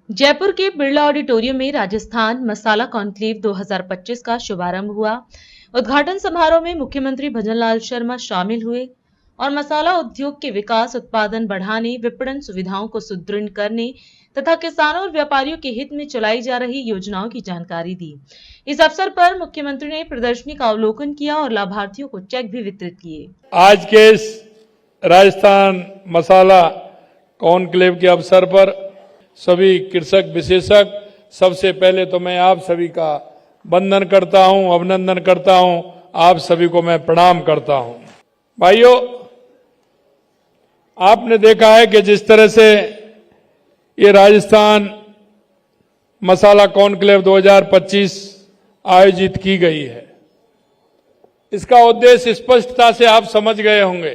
जयपुर के बिरला ऑडिटोरियम में राजस्थान मसाला कॉन्क्लेव 2025 का शुभारंभ हुआ। उद्घाटन समारोह में मुख्यमंत्री भजनलाल शर्मा शामिल हुए और मसाला उद्योग के विकास, उत्पादन बढ़ाने, विपणन सुविधाओं को सुदृढ़ करने तथा किसानों और व्यापारियों के हित में चलाई जा रही योजनाओं की जानकारी दी। इस अवसर पर मुख्यमंत्री ने प्रदर्शनी का अवलोकन किया और लाभार्थियों को चेक भी वितरित किए। आज के इस राजस्थान मसाला कॉन्क्लेव के अवसर पर सभी कृषक विशेषज्ञ, सबसे पहले तो मैं आप सभी का वंदन करता हूं, अभिनंदन करता हूं, आप सभी को मैं प्रणाम करता हूं। भाइयों, आपने देखा है कि जिस तरह से ये राजस्थान मसाला कॉन्क्लेव 2025 आयोजित की गई है, इसका उद्देश्य स्पष्टता से आप समझ गए होंगे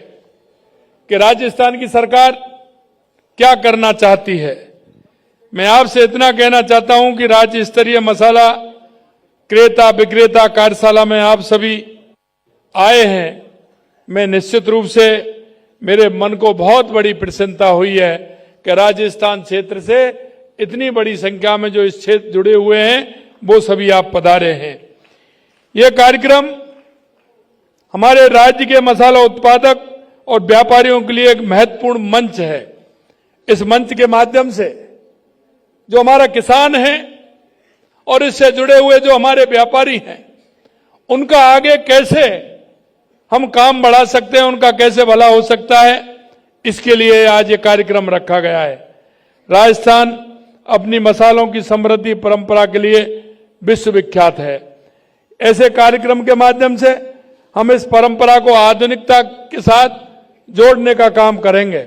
कि राजस्थान की सरकार क्या करना चाहती है। मैं आपसे इतना कहना चाहता हूं कि राज्य स्तरीय मसाला क्रेता विक्रेता कार्यशाला में आप सभी आए हैं। मैं निश्चित रूप से, मेरे मन को बहुत बड़ी प्रसन्नता हुई है कि राजस्थान क्षेत्र से इतनी बड़ी संख्या में जो इस क्षेत्र जुड़े हुए हैं वो सभी आप पधारे हैं। यह कार्यक्रम हमारे राज्य के मसाला उत्पादक और व्यापारियों के लिए एक महत्वपूर्ण मंच है। इस मंच के माध्यम से जो हमारा किसान है और इससे जुड़े हुए जो हमारे व्यापारी हैं, उनका आगे कैसे हम काम बढ़ा सकते हैं, उनका कैसे भला हो सकता है, इसके लिए आज ये कार्यक्रम रखा गया है। राजस्थान अपनी मसालों की समृद्धि परंपरा के लिए विश्वविख्यात है। ऐसे कार्यक्रम के माध्यम से हम इस परंपरा को आधुनिकता के साथ जोड़ने का काम करेंगे।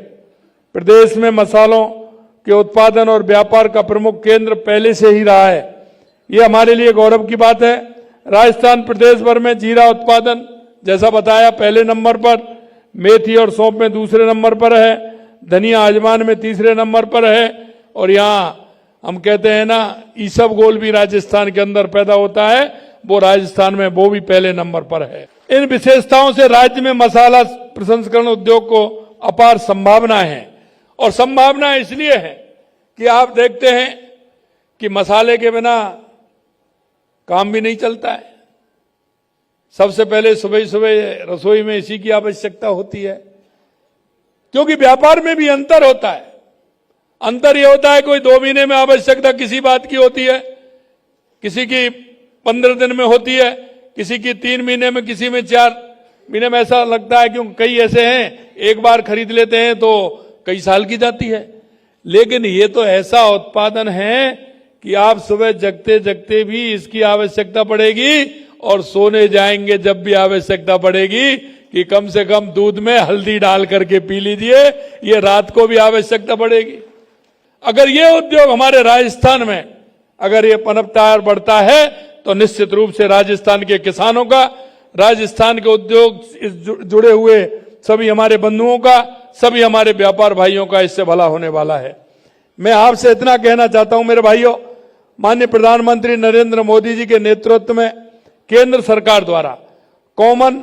प्रदेश में मसालों के उत्पादन और व्यापार का प्रमुख केंद्र पहले से ही रहा है। ये हमारे लिए गौरव की बात है। राजस्थान प्रदेश भर में जीरा उत्पादन, जैसा बताया, पहले नंबर पर, मेथी और सौंफ में दूसरे नंबर पर है, धनिया अजवाइन में तीसरे नंबर पर है, और यहाँ हम कहते हैं ना, ईसबगोल भी राजस्थान के अंदर पैदा होता है, वो राजस्थान में वो भी पहले नंबर पर है। इन विशेषताओं से राज्य में मसाला प्रसंस्करण उद्योग को अपार संभावना है। और संभावना इसलिए है कि आप देखते हैं कि मसाले के बिना काम भी नहीं चलता है। सबसे पहले सुबह सुबह रसोई में इसी की आवश्यकता होती है, क्योंकि व्यापार में भी अंतर होता है। अंतर यह होता है, कोई 2 महीने में आवश्यकता किसी बात की होती है, किसी की 15 दिन में होती है, किसी की 3 महीने में, किसी में 4 महीने में। ऐसा लगता है क्योंकि कई ऐसे हैं एक बार खरीद लेते हैं तो कई साल की जाती है। लेकिन ये तो ऐसा उत्पादन है कि आप सुबह जगते जगते भी इसकी आवश्यकता पड़ेगी, और सोने जाएंगे जब भी आवश्यकता पड़ेगी कि कम से कम दूध में हल्दी डाल करके पी लीजिए, ये रात को भी आवश्यकता पड़ेगी। अगर ये उद्योग हमारे राजस्थान में अगर ये पनपता और बढ़ता है तो निश्चित रूप से राजस्थान के किसानों का, राजस्थान के उद्योग इस जुड़े हुए सभी हमारे बंधुओं का, सभी हमारे व्यापार भाइयों का इससे भला होने वाला है। मैं आपसे इतना कहना चाहता हूं मेरे भाइयों, माननीय प्रधानमंत्री नरेंद्र मोदी जी के नेतृत्व में केंद्र सरकार द्वारा कॉमन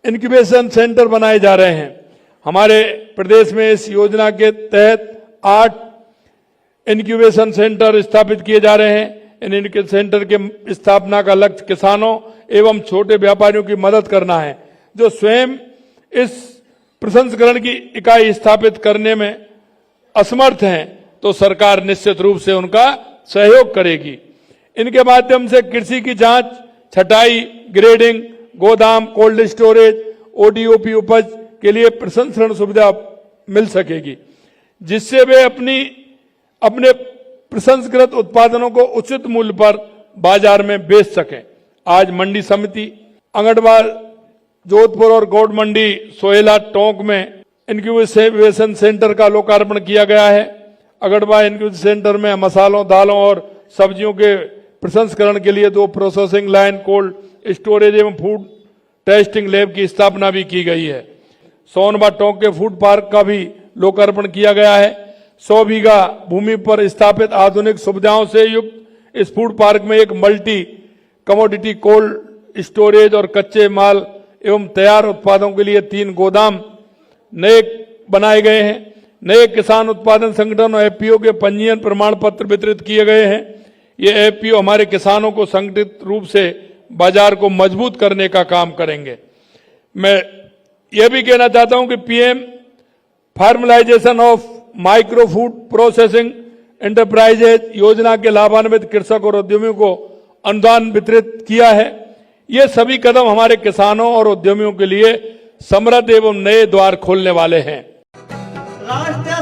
इंक्यूबेशन सेंटर बनाए जा रहे हैं। हमारे प्रदेश में इस योजना के तहत 8 इंक्यूबेशन सेंटर स्थापित किए जा रहे हैं। इन इंक्यूबेशन सेंटर के स्थापना का लक्ष्य किसानों एवं छोटे व्यापारियों की मदद करना है, जो स्वयं इस प्रसंस्करण की इकाई स्थापित करने में असमर्थ हैं, तो सरकार निश्चित रूप से उनका सहयोग करेगी। इनके माध्यम से कृषि की जांच, छटाई, ग्रेडिंग, गोदाम, कोल्ड स्टोरेज, ओडीओपी उपज के लिए प्रसंस्करण सुविधा मिल सकेगी, जिससे वे अपने प्रसंस्कृत उत्पादनों को उचित मूल्य पर बाजार में बेच सकें। आज मंडी समिति, अंगड़वाल जोधपुर और गौड़ मंडी सोहेला टोंक में इंक्यूबेशन सेंटर का लोकार्पण किया गया है। अगड़वा इंक्यूबेशन सेंटर में मसालों, दालों और सब्जियों के प्रसंस्करण के लिए 2 प्रोसेसिंग लाइन, कोल्ड स्टोरेज एवं फूड टेस्टिंग लैब की स्थापना भी की गई है। सोनबा टोंक के फूड पार्क का भी लोकार्पण किया गया है। 100 बीघा भूमि पर स्थापित आधुनिक सुविधाओं से युक्त इस फूड पार्क में एक मल्टी कमोडिटी कोल्ड स्टोरेज और कच्चे माल एवं तैयार उत्पादों के लिए 3 गोदाम नए बनाए गए हैं। नए किसान उत्पादन संगठन और एफपीओ के पंजीयन प्रमाण पत्र वितरित किए गए हैं। ये एफपीओ हमारे किसानों को संगठित रूप से बाजार को मजबूत करने का काम करेंगे। मैं यह भी कहना चाहता हूं कि PM formalisation of micro food processing enterprises योजना के लाभान्वित कृषक और उद्यमियों को अनुदान वितरित किया है। ये सभी कदम हमारे किसानों और उद्यमियों के लिए समृद्ध एवं नए द्वार खोलने वाले हैं। राष्ट्रीय